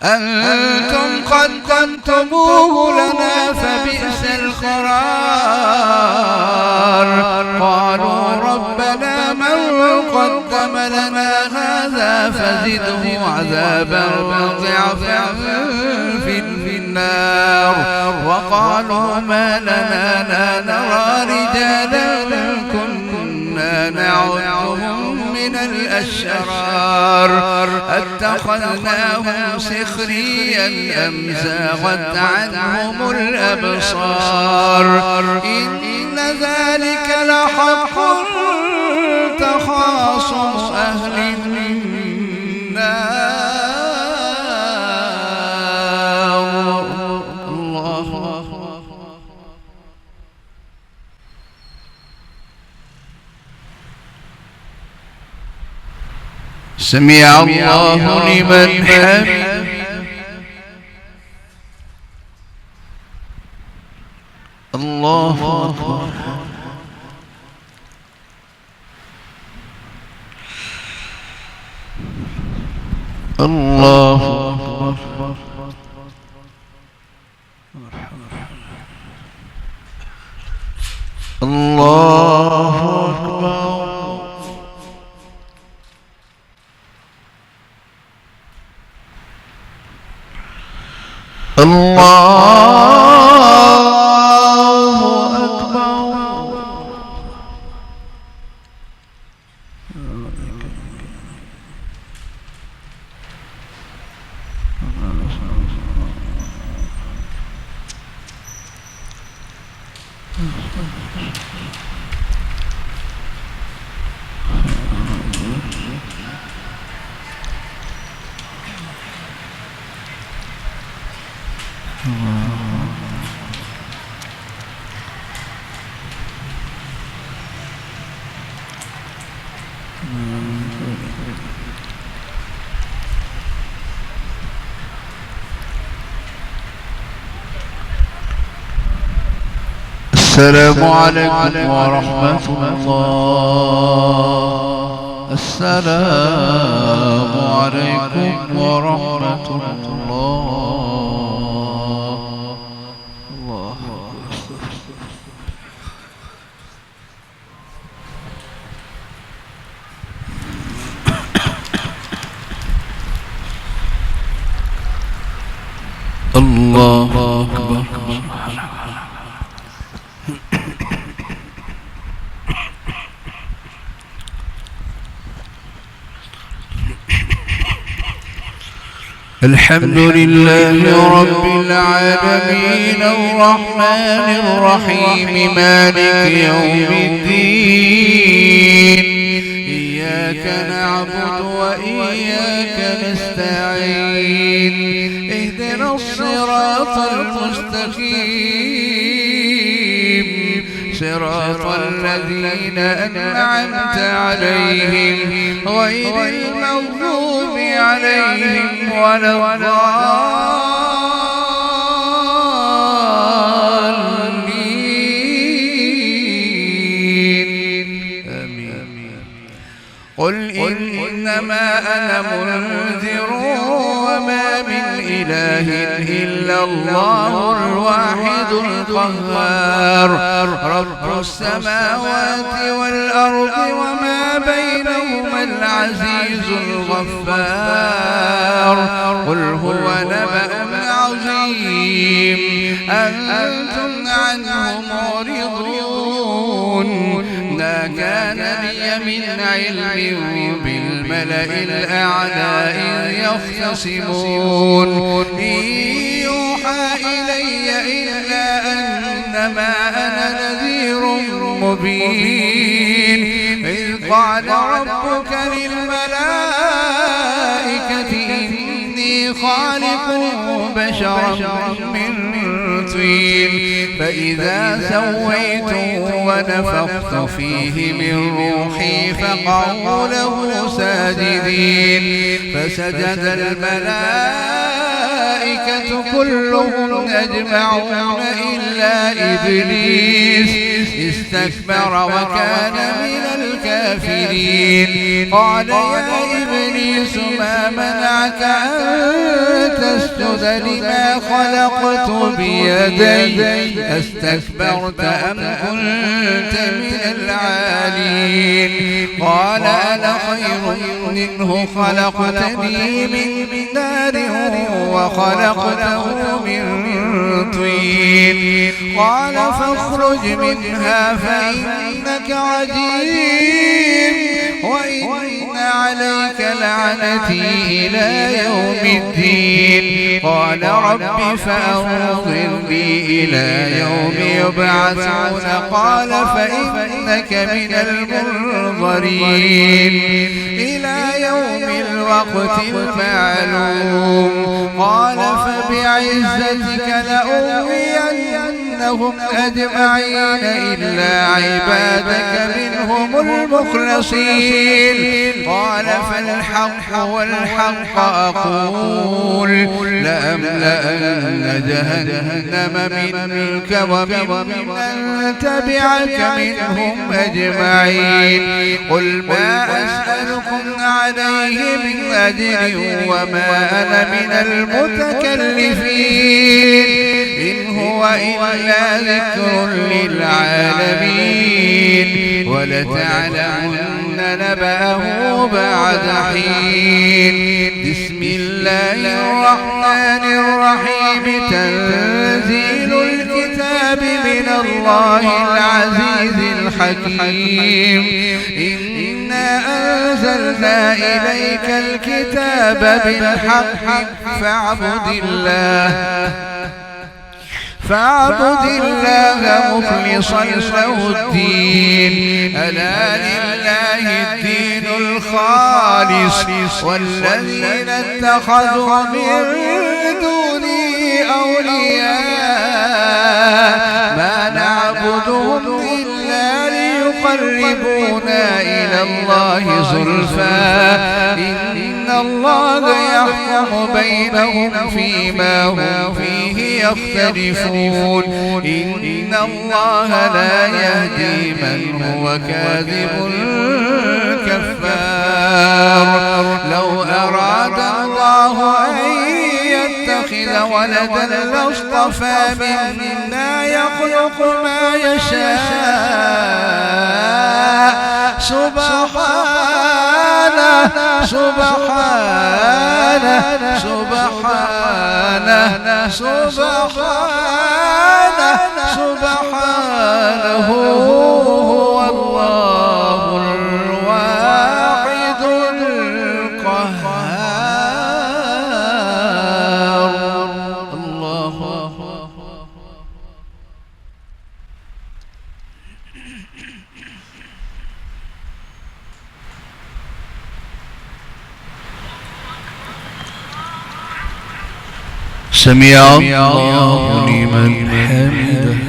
Speaker 2: أنتم قدمتموه لنا فبئس القرار قالوا ربنا من قدم لنا هذا فزده عذابا ضعفا في النار وقالوا ما لنا لا نرى رجالا كنا نعدهم من الأشرار اتخذناهم سخريا أم زاغت عنهم الأبصار إن ذلك لحق تخاصم أهل النار. سمع الله لمن حمده. الله أكبر.
Speaker 1: الله أكبر. الله أكبر. الله أكبر. السلام عليكم ورحمة الله. السلام عليكم ورحمة الله. الله الله أكبر. الحمد لله رب العالمين الرحمن الرحيم مالك يوم الدين إياك نعبد وإياك نستعين اهدنا الصراط المستقيم صراط الذين أنعمت عليهم غير المغضوب عليهم ولا الضالين آمين. قل إنما أنا منذر وما من إله إلا الله الواحد القهار رب السماوات والأرض وما بينهما العزيز الغفار قل هو نبأ عظيم أنتم عنه معرضون ما كان لي من علم بالملأ الأعلى إذ يختصمون إن يوحى إلي إلا أنما أنا نذير مبين إذ قال ربك للملائكة إني خالق بشرا من طين فإذا سويته ونفخت فيه من روحي فقعوا له ساجدين فسجد الملائكة الملائكة كلهم أجمعون إلا إبليس استكبر وكان من الكافرين. قال يا إبليس ما منعك أن تسجد لما خلقت بيدي أستكبرت أم كنت من العالين؟ قال أنا خير منه خلقتني من نار وخلقته من طين. قال فاخرج منها فإنك رجيم وإن عليك لعنتي إلى يوم الدين. قال رب فأنظرني إلى يوم يبعثون. قال فإنك من المنظرين إلى يوم الوقت المعلوم. قال فبعزتك لأغوينهم أجمعين إلا عبادك منهم المخلصين. قال فالحق والحق أقول لأملأن جهنم منك وممن تبعك منهم أجمعين. قل ما أسألكم عليه من أجر وما أنا من المتكلفين إن هو إلا ذكر للعالمين ولتعلمن نبأه بعد حين. بسم الله الرحمن الرحيم. تنزيل الكتاب من الله العزيز الحكيم. إنا أنزلنا إليك الكتاب بالحق فاعبد الله مخلصا له الدين. ألا لله الدين الخالص والذين اتخذوا من دونه أولياء ما نعبدهم إلا ليقربونا إلى الله زلفى إن الله يحكم بينهم فيما هم فيه يختلفون. إن الله لا يهدي من هو كاذب كفار. لو أراد الله أن يتخذ ولدا لاصطفى مما يخلق ما يشاء سبحانه سبحانه سبحانه سبحانه سبحانه هو الله الواحد القهار. الله
Speaker 2: سمع الله لمن حمده.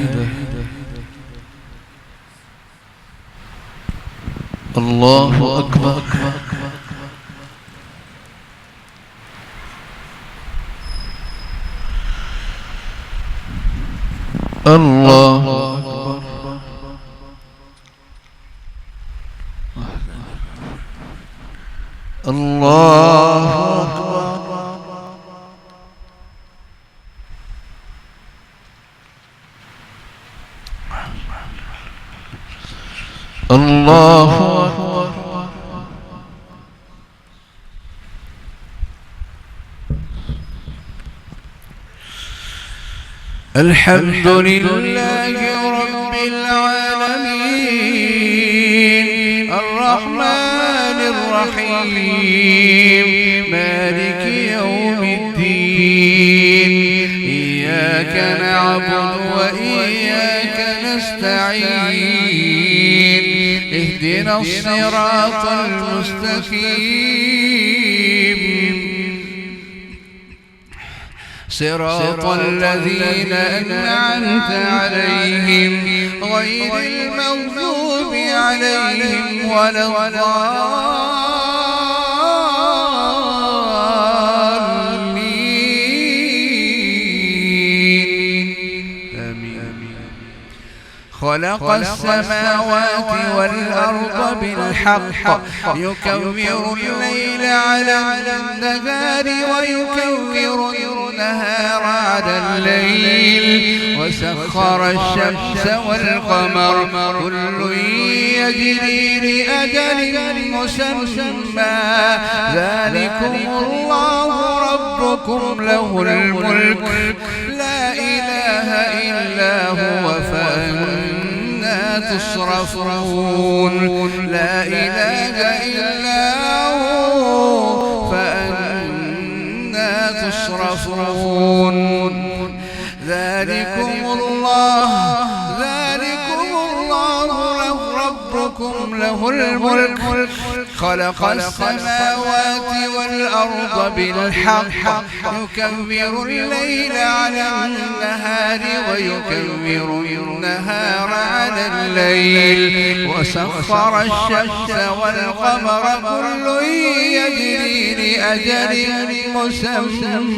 Speaker 2: الله أكبر. الله أكبر. الله أكبر. الله أكبر.
Speaker 1: الحمد لله رب العالمين الرحمن الرحيم مالك يوم الدين. إياك نعبد وإياك نستعين. اهدنا الصراط المستقيم صراط الذين أنعمت عليهم غير المغضوب عليهم ولا الضالين. خلق السماوات والأرض بالحق يكور الليل على النهار ويكور النهار على الليل وسخر الشمس والقمر كل يجري لأجل مسمى ذلكم الله ربكم له الملك لا إله إلا هو فأنا تصرفون لا إله إلا هو فأنا تصرفون ذلكم الله ربكم له الملك خلق السماوات والأرض بالحق يكور الليل على النهار ويكور النهار على الليل وسخر الشمس والقمر كل يجري لأجل مسمى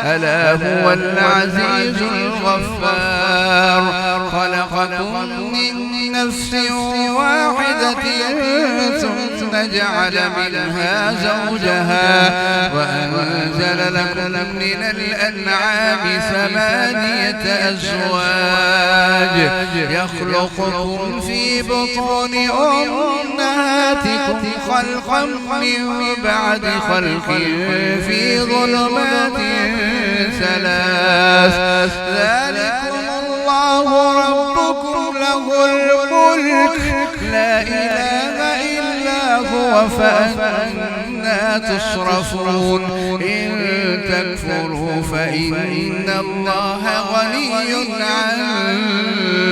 Speaker 1: ألا هو العزيز الغفار خلقكم من نفس واحدة ثم جعل منها زوجها وأنزل لكم من الأنعام 8 أزواج يخلقكم في بطون أمهاتكم خلقا من بعد خلق في ظلمات 3 ذلكم الله ربكم له الملك لا إله إلا هو فأنا تصرفون إن تكفروا فإن الله غني عنكم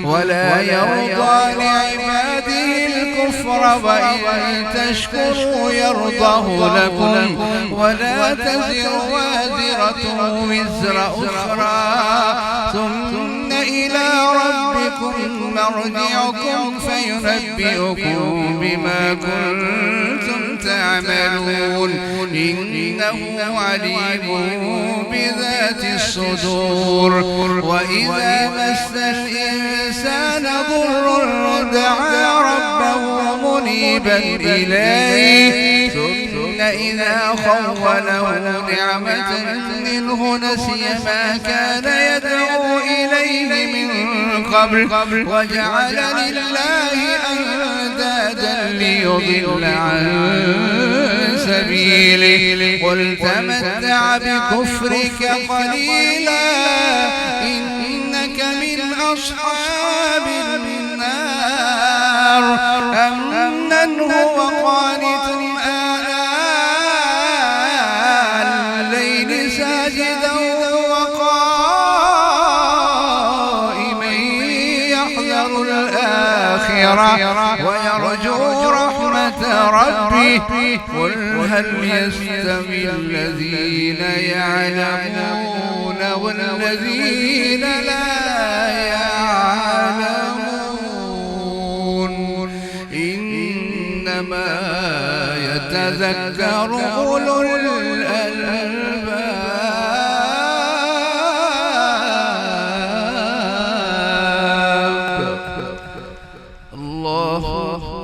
Speaker 1: ولا يرضى لعباده الكفر وإن تشكروا يرضه لكم ولا تزر وازرة وزر أخرى ثم إلى ربكم مرجعكم فينبئكم بما كنتم تعملون إنه عليم بذات الصدور وإذا مس الإنسان ضر دعا ربه منيبا إليه ثم إذا خوله نعمة منه نسي ما كان يدعو إليه من قبل وجعل لله أندادا ليضل عن سبيله قل تمتع بكفرك قليلا إنك من أصحاب النار أمن هو قانت الليل ساجدا وقائما يحذر الآخرة ويرجو رحمة ربه قل هل يستوي الذين يعلمون والذين لا يعلمون إنما يتذكر أولو الألباب الله